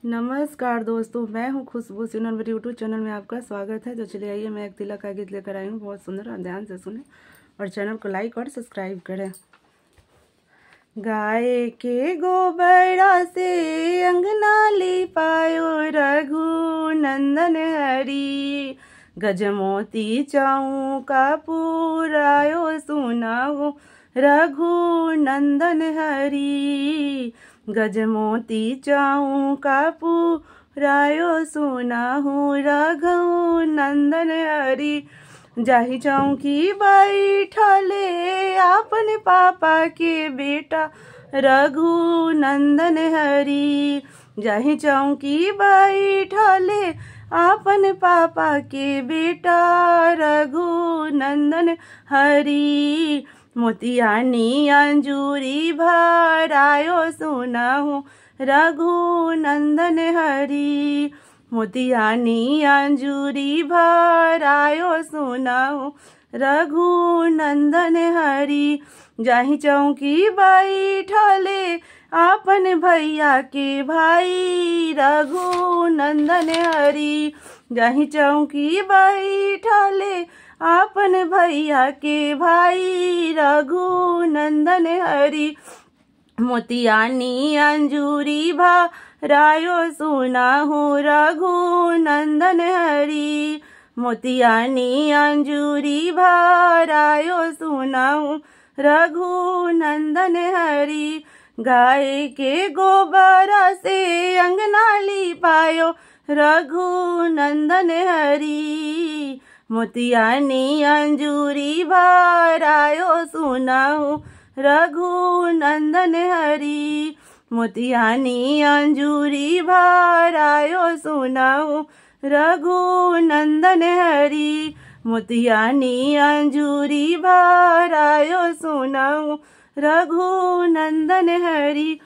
नमस्कार दोस्तों, मैं हूं खुशबू सिन्हा। मेरे यूट्यूब चैनल में आपका स्वागत है। तो चलिए आइए, मैं एक तिलक का गीत लेकर आई हूँ, बहुत सुंदर, और ध्यान से सुने और चैनल को लाइक और सब्सक्राइब करें। गाय के गोबरा से अंगना लिपायो रघु नंदन हरी, गजमोती चौका पुरायो सुनाओ रघु नंदन हरी, गजमोती चौका पुरायो सुनाहु रघु नंदन हरी। जाहि चौकी बैठले आपन पापा के बेटा रघु नंदन हरी, जाहि चौकी बैठले आपन पापा के बेटा रघु नंदन हरी। मोतियानी अंजूरी भरायो सुनाहु रघु नंदन हरी, मोतियानी अंजूरी भरायो सुनाहु रघु नंदन हरी। जाहि चौकी बैठले आपन भैया के भाई रघु नंदन हरी, जाहि चौकी बैठले आपन भैया के भाई रघु नंदन हरी। मोतियानी अंजूरी भरायो सुनाहु रघु नंदन हरी, मोतियानी अंजूरी भरायो सुनाहु रघु नंदन हरी। गाय के गोबरा से अंगना लिपायो रघु नंदन हरी, मोतियानी अंजूरी भरायो सुनाहु रघु नंदन हरी, मोतियानी अंजूरी भरायो सुनाहु रघु नंदन हरी, मोतियानी अंजूरी भरायो सुनाहु रघु नंदन हरी।